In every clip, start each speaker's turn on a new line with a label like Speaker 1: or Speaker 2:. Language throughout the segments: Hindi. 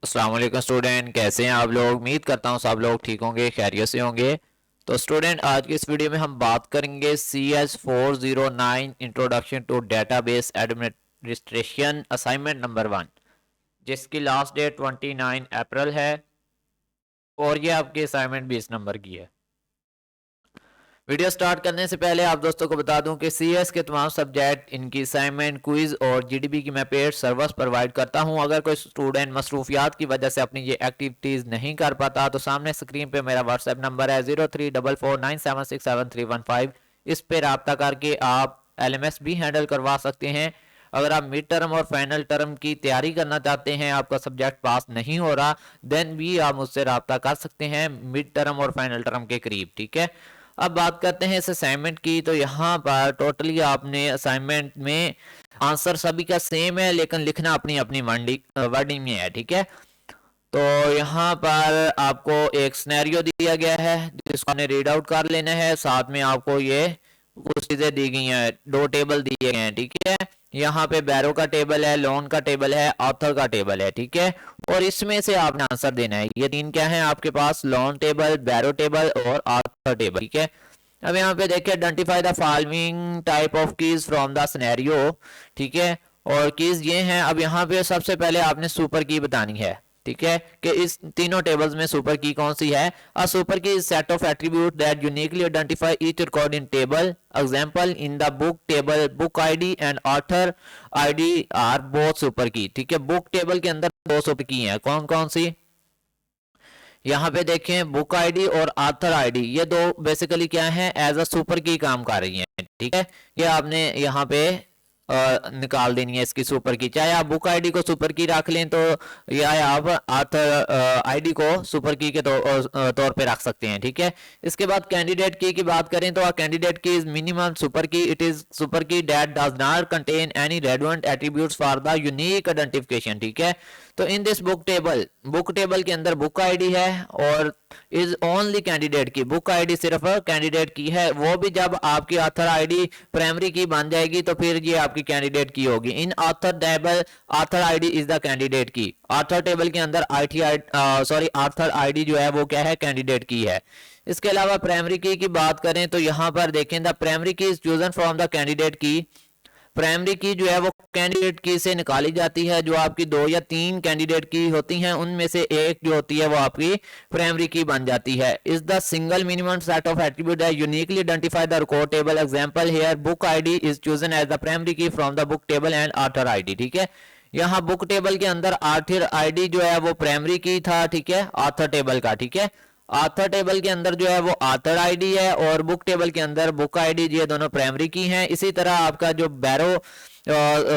Speaker 1: अस्सलाम वालेकुम स्टूडेंट, कैसे हैं आप लोग। उम्मीद करता हूँ सब लोग ठीक होंगे, खैरियत से होंगे। तो स्टूडेंट, आज की इस वीडियो में हम बात करेंगे CS409 introduction to database administration assignment number 1, जिसकी लास्ट डेट 29 अप्रैल है और ये आपकी असाइनमेंट 20 नंबर की है। वीडियो स्टार्ट करने से पहले आप दोस्तों को बता दूं कि सीएस के तमाम सब्जेक्ट, इनकी असाइनमेंट, क्विज और जीडीबी की मैं पेड सर्विस प्रोवाइड करता हूं। अगर कोई स्टूडेंट मसरूफियात की वजह से अपनी ये एक्टिविटीज़ नहीं कर पाता तो सामने स्क्रीन पे मेरा व्हाट्सएप नंबर है 03449767 इस पर रब्ता करके आप LMS भी हैंडल करवा सकते हैं। अगर आप मिड टर्म और फाइनल टर्म की तैयारी करना चाहते हैं, आपका सब्जेक्ट पास नहीं हो रहा, देन भी आप मुझसे रब्ता कर सकते हैं मिड टर्म और फाइनल टर्म के करीब। ठीक है, अब बात करते हैं इस असाइनमेंट की। तो यहाँ पर टोटली आपने असाइनमेंट में आंसर सभी का सेम है, लेकिन लिखना अपनी अपनी वर्डिंग में है। ठीक है, तो यहाँ पर आपको एक सिनेरियो दिया गया है जिसको आपने रीड आउट कर लेना है। साथ में आपको ये कुछ चीजें दी गई हैं, दो टेबल दिए गए हैं। ठीक है, यहाँ पे बैरो का टेबल है, लोन का टेबल है, ऑथर का टेबल है। ठीक है, और इसमें से आपने आंसर देना है। ये तीन क्या है आपके पास, लोन टेबल, बैरो टेबल और ऑथर टेबल। ठीक है, अब यहाँ पे देखिए, identify the following type of keys from the scenario. ठीक है, और कीज ये हैं। अब यहाँ पे सबसे पहले आपने सुपर की बतानी है। ठीक है, कि इस तीनों टेबल्स में सुपर की कौन सी है। अ सुपर की is set of attribute that uniquely identify each record in table. Example, in the book table book ID and author ID are both super की। ठीक है, बुक टेबल के अंदर दो सुपर की हैं, कौन कौन सी। यहाँ पे देखें, बुक आईडी और आथर आईडी, ये दो बेसिकली क्या है, एज अ सुपर की काम कर रही हैं। ठीक है, ये आपने यहाँ पे निकाल देनी है इसकी सुपर की। चाहे आप बुक आईडी को सुपर की रख लें तो, या आप आथर आईडी को सुपर की के तौर पे रख सकते हैं। ठीक है, इसके बाद कैंडिडेट की बात करें तो कैंडिडेट की इज मिनिमम सुपर की। इट इज सुपर की that does not contain any relevant attributes for the unique identification. ठीक है, तो इन दिस बुक टेबल के अंदर बुक आईडी है और इज ओनली कैंडिडेट की, बुक आईडी सिर्फ कैंडिडेट की है। वो भी जब आपकी ऑथर आईडी प्राइमरी की बन जाएगी तो फिर ये आपकी कैंडिडेट की होगी। In author table author ID is the candidate key. Author table के अंदर ऑथर आईडी जो है वो क्या है, कैंडिडेट की है। इसके अलावा प्राइमरी की बात करें तो यहाँ पर देखें, द प्राइमरी की is chosen from the candidate की। प्राइमरी की जो है वो कैंडिडेट की से निकाली जाती है। जो आपकी दो या तीन कैंडिडेट की होती हैं उनमें से एक जो होती है वो आपकी प्राइमरी की बन जाती है। Is the single minimum set of attribute that uniquely identify the record table. Example here book ID is chosen as the primary key from the book table and author ID. ठीक है, यहाँ बुक टेबल के अंदर ऑथर आईडी जो है वो प्राइमरी की था। ठीक है, ऑथर टेबल का। ठीक है, ऑथर टेबल के अंदर जो है वो ऑथर आईडी है और बुक टेबल के अंदर बुक आईडी, ये दोनों प्राइमरी की हैं। इसी तरह आपका जो बैरो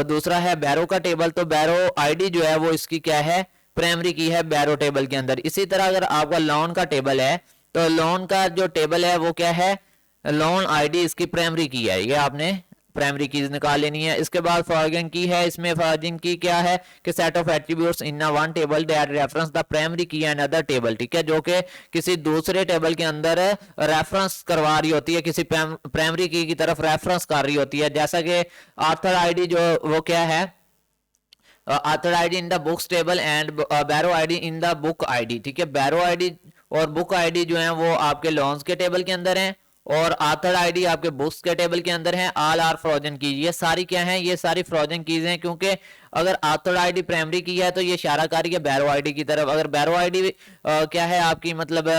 Speaker 1: दूसरा है बैरो का टेबल, तो बैरो आईडी जो है वो इसकी क्या है, प्राइमरी की है बैरो टेबल के अंदर। इसी तरह अगर आपका लोन का टेबल है तो लोन का जो टेबल है वो क्या है, लोन आईडी इसकी प्राइमरी की है, ये आपने प्राइमरी कीज निकाल लेनी है। इसके बाद फॉरगिंग की है, इसमें फॉरगिंग की क्या है कि set of attributes in one table that reference the primary की एंड अदर टेबल। ठीक है, जो कि किसी दूसरे टेबल के अंदर रेफरेंस करवा रही होती है, किसी प्राइमरी की तरफ रेफरेंस कर रही होती है। जैसा कि ऑथर आईडी जो वो क्या है, author ID in the books table and borrow ID in the book ID. ठीक है, बैरो आईडी और बुक आईडी जो है वो आपके लोन्स के टेबल के अंदर हैं और ऑथर आईडी आपके बुक्स के टेबल के अंदर है। ऑल आर फ्रोजन की, ये सारी क्या है, ये सारी फ्रोजन कीज हैं, क्योंकि अगर ऑथर आईडी प्राइमरी की है तो ये इशारा कर रही है बैरो आईडी की तरफ। अगर बैरो आईडी क्या है आपकी मतलब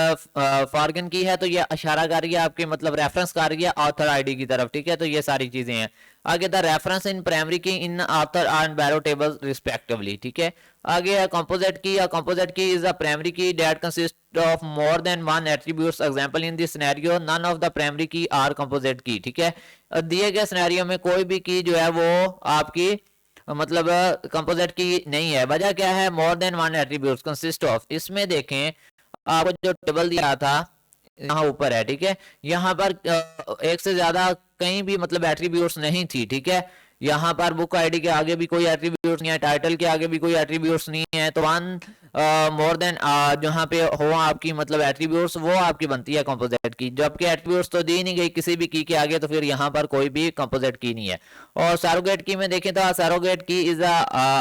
Speaker 1: फॉरगन की है तो ये इशारा कर रही है आपकी मतलब रेफरेंस कर रही है ऑथर आईडी की तरफ। ठीक है, तो ये सारी चीजें हैं। आगे the reference in primary key in author and borrow table respectively. ठीक है, आगे है composite key. Composite key is a primary key that consist of more than one attributes. Example, in this scenario none of the primary key are composite key. ठीक है, दिए गए सिनेरियो में कोई भी की जो है वो आपकी मतलब कंपोजिट की नहीं है। वजह क्या है, मोर than one attributes consist of. इसमें देखें, आपको जो टेबल दिया था यहाँ ऊपर है। ठीक है, यहाँ पर एक से ज्यादा कहीं भी मतलब एट्रीब्यूट्स नहीं थी। ठीक है, यहाँ पर बुक आईडी के आगे भी कोई एट्रीब्यूट्स नहीं है, टाइटल के आगे भी कोई एट्रीब्यूट्स नहीं है, तो वन मोर देन जहाँ पे हो आपकी मतलब एट्रीब्यूट्स, वो आपकी बनती है कंपोजिट की। जबकि एट्रीब्यूट्स तो दी नहीं गई किसी भी की के आगे, तो फिर यहाँ पर कोई भी कंपोजिट की नहीं है। और सरोगेट की में देखें तो surrogate key is a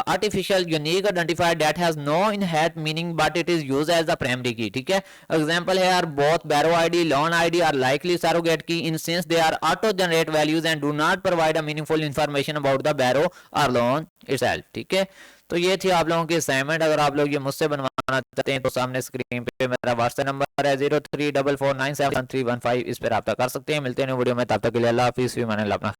Speaker 1: artificial unique identifier that has no inherent meaning but it is used as a primary key. ठीक है, एग्जांपल है are both borrow ID loan ID are likely surrogate key in since they are auto generate values and do not provide a meaningful information about the borrow और लोन इटसेल्फ। ठीक है, तो ये थी आप लोगों की असाइनमेंट। अगर आप लोग ये मुझसे बनवाना चाहते हैं तो सामने स्क्रीन पे मेरा व्हाट्सएप नंबर है 0344971315, इस पर रब्ता कर सकते हैं। मिलते हैं वीडियो में, तब तक के लिए अल्लाह हाफिज़।